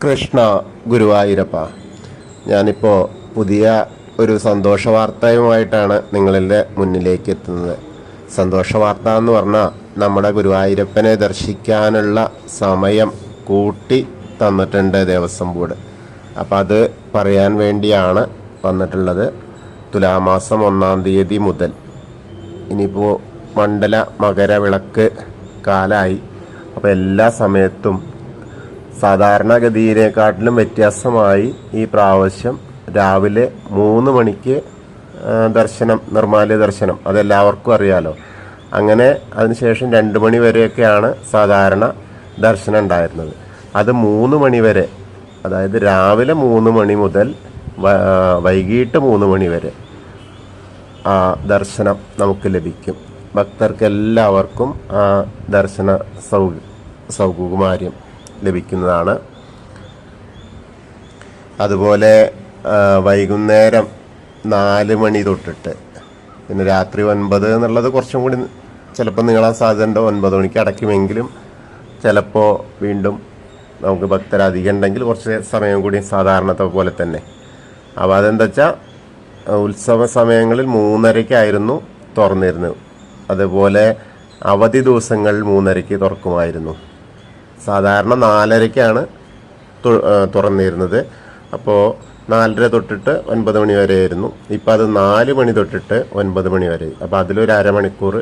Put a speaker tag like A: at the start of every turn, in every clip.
A: കൃഷ്ണ ഗുരുവായൂരപ്പ. ഞാനിപ്പോൾ പുതിയ ഒരു സന്തോഷ വാർത്തയുമായിട്ടാണ് നിങ്ങളുടെ മുന്നിലേക്ക് എത്തുന്നത്. സന്തോഷ വാർത്ത എന്ന് പറഞ്ഞാൽ നമ്മുടെ ഗുരുവായൂരപ്പനെ ദർശിക്കാനുള്ള സമയം കൂട്ടി തന്നിട്ടുണ്ട് ദേവസ്വം ബോർഡ്. അപ്പം അത് പറയാൻ വേണ്ടിയാണ് വന്നിട്ടുള്ളത്. തുലാമാസം 1-ാം തീയതി മുതൽ ഇനിയിപ്പോൾ മണ്ഡല മകരവിളക്ക് കാലമായി. അപ്പോൾ എല്ലാ സമയത്തും സാധാരണഗതിയിനെക്കാട്ടിലും വ്യത്യാസമായി ഈ പ്രാവശ്യം രാവിലെ 3 മണിക്ക് ദർശനം, നിർമ്മാല്യ ദർശനം, അതെല്ലാവർക്കും അറിയാലോ. അങ്ങനെ അതിനുശേഷം 2 മണി വരെയൊക്കെയാണ് സാധാരണ ദർശനം ഉണ്ടായിരുന്നത്. അത് 3 മണി വരെ, അതായത് രാവിലെ 3 മണി മുതൽ വൈകിട്ട് 3 മണി വരെ ആ ദർശനം നമുക്ക് ലഭിക്കും. ഭക്തർക്ക് എല്ലാവർക്കും ആ ദർശന സൗകുമാര്യം ലഭിക്കുന്നതാണ്. അതുപോലെ വൈകുന്നേരം 4 മണി തൊട്ടിട്ട് പിന്നെ രാത്രി 9 എന്നുള്ളത് കുറച്ചും കൂടി ചിലപ്പോൾ നീളാൻ സാധ്യതയുണ്ട്. 9 മണിക്ക് അടയ്ക്കുമെങ്കിലും ചിലപ്പോൾ വീണ്ടും നമുക്ക് ഭക്തരധികം ഉണ്ടെങ്കിൽ കുറച്ച് സമയം കൂടി സാധാരണത്തെ പോലെ തന്നെ. അപ്പോൾ അതെന്താ വെച്ചാൽ ഉത്സവ സമയങ്ങളിൽ 3:30-ക്കായിരുന്നു തുറന്നിരുന്നത്. അതുപോലെ അവധി ദിവസങ്ങളിൽ 3:30-ക്ക് തുറക്കുമായിരുന്നു. സാധാരണ 4:30-ക്കാണ് തുറന്നിരുന്നത്. അപ്പോൾ 4:30 തൊട്ടിട്ട് 9 മണി വരെ ആയിരുന്നു. ഇപ്പോൾ അത് 4 മണി തൊട്ടിട്ട് 9 മണി വരെ. അപ്പോൾ അതിലൊരു അരമണിക്കൂർ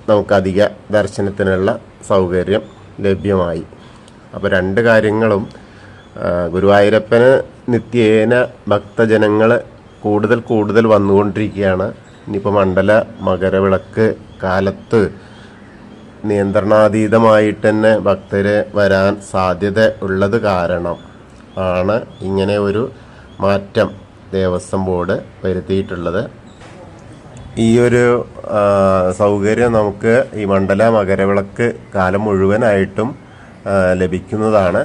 A: നമുക്കധിക ദർശനത്തിനുള്ള സൗകര്യം ലഭ്യമായി. അപ്പോൾ 2 കാര്യങ്ങളും ഗുരുവായൂരപ്പന് നിത്യേന ഭക്തജനങ്ങൾ കൂടുതൽ വന്നുകൊണ്ടിരിക്കുകയാണ്. ഇനിയിപ്പോൾ മണ്ഡല മകരവിളക്ക് കാലത്ത് നിയന്ത്രണാതീതമായിട്ട് തന്നെ ഭക്തര് വരാൻ സാധ്യത ഉള്ളത് കാരണം ആണ് ഇങ്ങനെ ഒരു മാറ്റം ദേവസ്വം ബോർഡ് വരുത്തിയിട്ടുള്ളത്. ഈ ഒരു സൗകര്യം നമുക്ക് ഈ മണ്ഡല മകരവിളക്ക് കാലം മുഴുവനായിട്ടും ലഭിക്കുന്നതാണ്.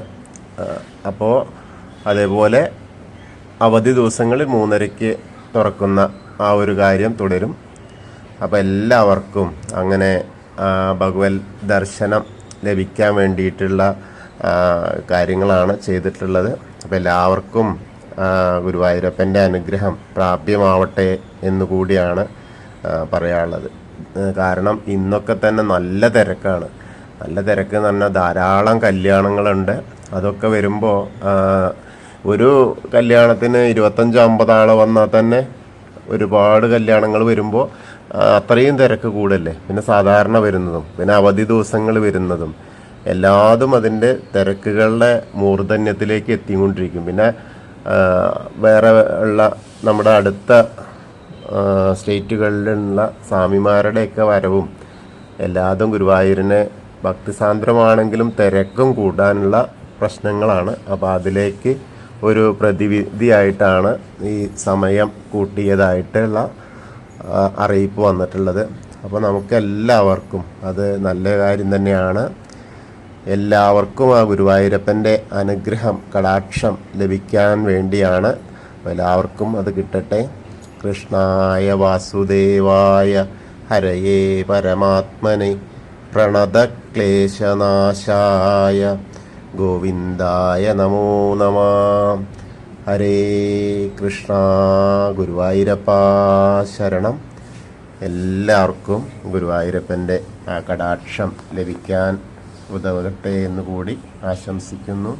A: അപ്പോൾ അതേപോലെ അവധി ദിവസങ്ങളിൽ 3:30-ക്ക് തുറക്കുന്ന ആ ഒരു കാര്യം തുടരും. അപ്പോൾ എല്ലാവർക്കും അങ്ങനെ ഭഗവത് ദർശനം ലഭിക്കാൻ വേണ്ടിയിട്ടുള്ള കാര്യങ്ങളാണ് ചെയ്തിട്ടുള്ളത്. അപ്പോൾ എല്ലാവർക്കും ഗുരുവായൂരപ്പൻ്റെ അനുഗ്രഹം പ്രാപ്യമാവട്ടെ എന്നുകൂടിയാണ് പറയാനുള്ളത്. കാരണം ഇന്നൊക്കെ തന്നെ നല്ല തിരക്കാണ്. നല്ല തിരക്ക് എന്ന് പറഞ്ഞാൽ ധാരാളം കല്യാണങ്ങളുണ്ട്. അതൊക്കെ വരുമ്പോൾ ഒരു കല്യാണത്തിന് 25-50 ആൾ വന്നാൽ തന്നെ ഒരുപാട് കല്യാണങ്ങൾ വരുമ്പോൾ അത്രയും തിരക്ക് കൂടല്ലേ. പിന്നെ സാധാരണ വരുന്നതും പിന്നെ അവധി ദിവസങ്ങൾ വരുന്നതും എല്ലാതും അതിൻ്റെ തിരക്കുകളുടെ മൂർധന്യത്തിലേക്ക് എത്തിക്കൊണ്ടിരിക്കും. പിന്നെ വേറെ ഉള്ള നമ്മുടെ അടുത്ത സ്റ്റേറ്റുകളിലുള്ള സ്വാമിമാരുടെയൊക്കെ വരവും എല്ലാതും ഗുരുവായൂരിനെ ഭക്തിസാന്ദ്രമാണെങ്കിലും തിരക്കും കൂടാനുള്ള പ്രശ്നങ്ങളാണ്. അപ്പോൾ അതിലേക്ക് ഒരു പ്രതിവിധിയായിട്ടാണ് ഈ സമയം കൂട്ടിയതായിട്ടുള്ള അറിയിപ്പ് വന്നിട്ടുള്ളത്. അപ്പോൾ നമുക്കെല്ലാവർക്കും അത് നല്ല കാര്യം തന്നെയാണ്. എല്ലാവർക്കും ആ ഗുരുവായൂരപ്പൻ്റെ അനുഗ്രഹം, കടാക്ഷം ലഭിക്കാൻ വേണ്ടിയാണ്. എല്ലാവർക്കും അത് കിട്ടട്ടെ. കൃഷ്ണായ വാസുദേവായ ഹരയേ പരമാത്മനെ പ്രണതക്ലേശനാശായ ഗോവിന്ദായ നമോ നമഃ. ഹരേ കൃഷ്ണ. ഗുരുവായൂരപ്പ ശരണം. എല്ലാവർക്കും ഗുരുവായൂരപ്പൻ്റെ ആ കടാക്ഷം ലഭിക്കാൻ ഉതകട്ടെ എന്നുകൂടി ആശംസിക്കുന്നു.